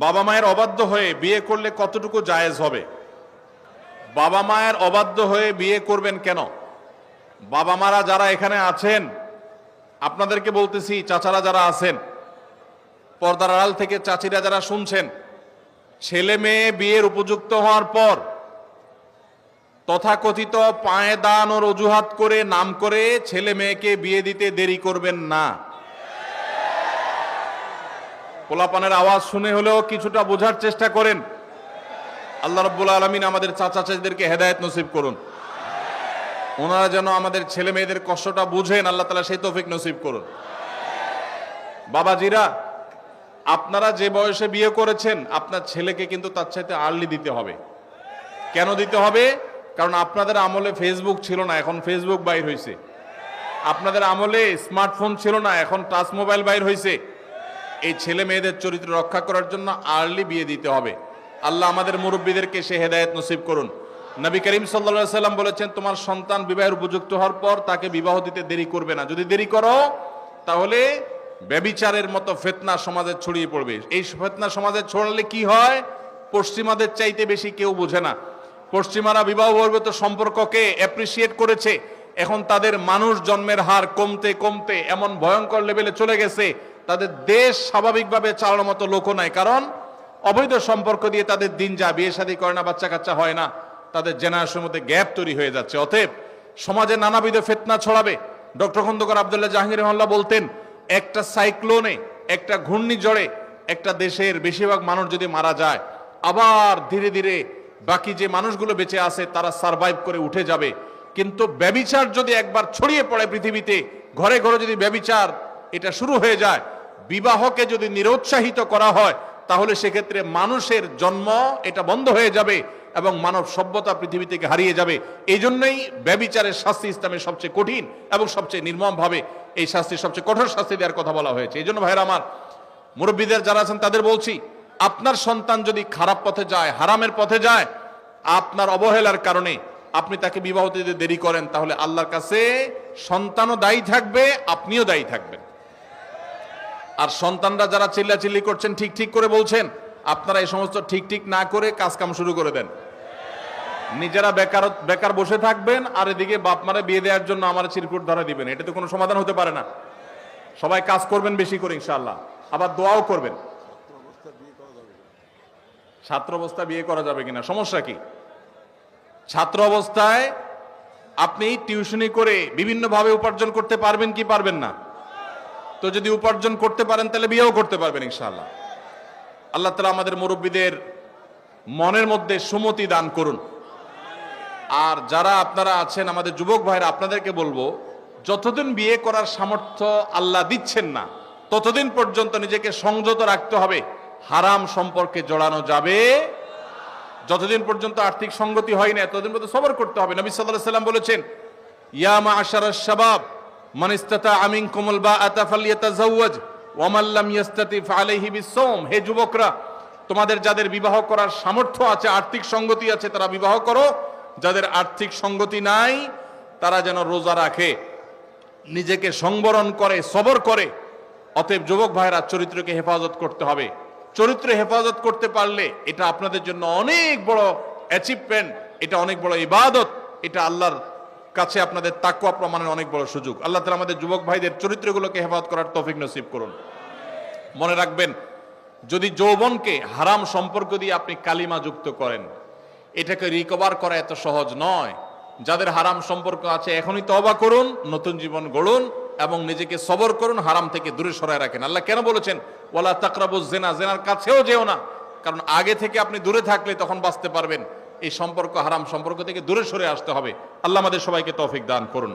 বাবা মায়ের অবাধ্য হয়ে বিয়ে করলে কতটুকু জায়েজ হবে? বাবা মায়ের অবাধ্য হয়ে বিয়ে করবেন কেন? বাবা মারা যারা এখানে আছেন, আপনাদেরকে বলতেছি, চাচারা যারা আছেন, পর্দার আড়াল থেকে চাচিরা যারা শুনছেন, ছেলে মেয়ে বিয়ের উপযুক্ত হওয়ার পর তথাকথিত পায়ে দান ও অজুহাত করে নাম করে ছেলে মেয়েকে বিয়ে দিতে দেরি করবেন না। পোলাপানের আওয়াজ শুনে হলেও কিছুটা বোঝার চেষ্টা করেন। আল্লাহ রাব্বুল আলামিন আমাদের চাচা চাচিদেরকে হেদায়েত নসিব করুন। ওনারা যেন আমাদের ছেলে মেয়েদের কষ্টটা বুঝেন, আল্লাহ তাআলা সেই তৌফিক নসিব করুন। বাবাজিরা, আপনারা যে বয়সে বিয়ে করেছেন, আপনার ছেলেকে কিন্তু তার চাইতে আর্লি দিতে হবে। কেন দিতে হবে? কারণ আপনাদের আমলে ফেসবুক ছিল না, এখন ফেসবুক বাইর হয়েছে। আপনাদের আমলে স্মার্টফোন ছিল না, এখন টাচ মোবাইল বাইর হয়েছে। এই ছেলে মেয়েদের চরিত্র রক্ষা করার জন্য আর্লি বিয়ে দিতে হবে। আল্লাহ আমাদের মুরব্বীদেরকে সে হেদায়েত নসিব করুন। নবী করিম সাল্লাল্লাহু আলাইহি সাল্লাম বলেছেন, তোমার সন্তান বিবাহের উপযুক্ত হওয়ার পর তাকে বিবাহ দিতে দেরি করবে না। যদি দেরি করো তাহলে ব্যভিচারের মতো ফিতনা সমাজে ছড়িয়ে পড়বে। এই ফিতনা সমাজে ছড়ালে কি হয়? পশ্চিমাদের চাইতে বেশি কেউ বোঝে না। পশ্চিমারা বিবাহ বহির্ভূত সম্পর্ককে অ্যাপ্রিসিয়েট করেছে। এখন তাদের মানুষ জন্মের হার কমতে কমতে এমন ভয়ঙ্কর লেভেলে চলে গেছে, তাদের দেশ স্বাভাবিকভাবে চালানোর মতো লোকও নাই। কারণ অবৈধ সম্পর্ক দিয়ে তাদের দিন যায়, বিয়ে শাদী করে না, বাচ্চা কাচ্চা হয় না, তাদের জেনারেশনের মধ্যে গ্যাপ তৈরি হয়ে যাচ্ছে। অতএব সমাজে নানাবিধ ফিতনা ছড়াবে। ডক্টর খন্দকার আব্দুল্লাহ জাহাঙ্গীর রহমাল্লাহ বলতেন, একটা সাইক্লোনে, একটা ঘূর্ণিঝড়ে একটা দেশের বেশিরভাগ মানুষ যদি মারা যায়, আবার ধীরে ধীরে বাকি যে মানুষগুলো বেঁচে আছে তারা সারভাইভ করে উঠে যাবে। কিন্তু ব্যভিচার যদি একবার ছড়িয়ে পড়ে পৃথিবীতে, ঘরে ঘরে যদি ব্যভিচার এটা শুরু হয়ে যায়, বিবাহকে যদি নিরুৎসাহিত করা হয়, তাহলে সেক্ষেত্রে মানুষের জন্ম এটা বন্ধ হয়ে যাবে এবং মানব সভ্যতা পৃথিবী থেকে হারিয়ে যাবে। এই জন্যই ব্যভিচারের শাস্তি ইসলামের সবচেয়ে কঠিন এবং সবচেয়ে নির্মমভাবে এই শাস্তি, সবচেয়ে কঠোর শাস্তি দেওয়ার কথা বলা হয়েছে। এই জন্য ভাইরা আমার, মুরব্বীদের যারা আছেন তাদের বলছি, আপনার সন্তান যদি খারাপ পথে যায়, হারামের পথে যায়, আপনার অবহেলার কারণে আপনি তাকে বিবাহ দিতে দেরি করেন, তাহলে আল্লাহর কাছে সন্তানও দায়ী থাকবে, আপনিও দায়ী থাকবেন। আর সন্তানরা যারা চিল্লাচিল্লি করছেন, ঠিক ঠিক করে বলছেন, আপনারা এই সমস্ত ঠিক ঠিক না করে কাজ কাম শুরু করে দেন। নিজেরা বেকার বসে থাকবেন, আর এদিকে বাপ মারে বিয়ে দেওয়ার জন্য আমার চিরকুট ধরা দিবেন। এটা তো কোনো সমাধান হতে পারে না। সবাই কাজ করবেন বেশি করে ইনশাআল্লাহ, আবার দোয়াও করবেন। ছাত্র অবস্থায় বিয়ে করা যাবে কিনা? সমস্যা কি? ছাত্র অবস্থায় আপনি টিউশনি করে বিভিন্নভাবে উপার্জন করতে পারবেন কি পারবেন না? তো যদি উপার্জন করতে পারেন তাহলে বিয়েও করতে পারবেন ইনশাআল্লাহ। আল্লাহ তাআলা আমাদের মুরব্বীদের মনের মধ্যে সুমতি দান করুন। আর যারা আপনারা আছেন আমাদের যুবক ভাইরা, আপনাদেরকে বলবো, যতদিন বিয়ে করার সামর্থ্য আল্লাহ দিচ্ছেন না, ততদিন পর্যন্ত নিজেকে সংযত রাখতে হবে। হারাম সম্পর্কে জড়ানো যাবে যতদিন পর্যন্ত আর্থিক সঙ্গতি হয় না, ততদিন পর্যন্ত সবর করতে হবে। নবী সাল্লাল্লাহু আলাইহি ওয়াসাল্লাম বলেছেন, ইয়া মা'আশারাশ শাবাব মান ইসতাতাআ মিনকুমুল বাআতা ফালইয়াতাযাওয়াজ ওয়া মান লাম ইসতাতি ফাআলাইহি বিস-সাওম। হে যুবকরা, তোমাদের যাদের বিবাহ করার সামর্থ্য আছে, আর্থিক সঙ্গতি আছে, তারা বিবাহ করো। যাদের আর্থিক সঙ্গতি নাই তারা যেন রোজা রাখে, নিজেকে সংবরণ করে, সবর করে। অতএব যুবক ভাইরা, চরিত্রকে হেফাজত করতে হবে। চরিত্র হেফাজত করতে পারলে এটা আপনাদের জন্য অনেক বড় অ্যাচিভমেন্ট, এটা অনেক বড় ইবাদত, এটা আল্লাহর কাছে আপনাদের তাকওয়া প্রমাণের অনেক বড় সুযোগ। আল্লাহ তাআলা আমাদের যুবক ভাইদের চরিত্রগুলোকে হেফাজত করার তৌফিক নসিব করুন। মনে রাখবেন, যদি যৌবনকে হারাম সম্পর্ক দিয়ে আপনি কালিমা যুক্ত করেন, এটাকে রিকভার করা এত সহজ নয়। যাদের হারাম সম্পর্ক আছে এখনই তওবা করুন, নতুন জীবন গড়ুন এবং নিজেকে সবর করুন, হারাম থেকে দূরে সরায় রাখেন। আল্লাহ কেন বলেছেন ওয়ালা তাকরাবুজ জিনা? জিনার কাছেও যেও না, কারণ আগে থেকে আপনি দূরে থাকলে তখন বাঁচতে পারবেন। এই সম্পর্ক, হারাম সম্পর্ক থেকে দূরে সরে আসতে হবে। আল্লাহ আমাদের সবাইকে তৌফিক দান করুন।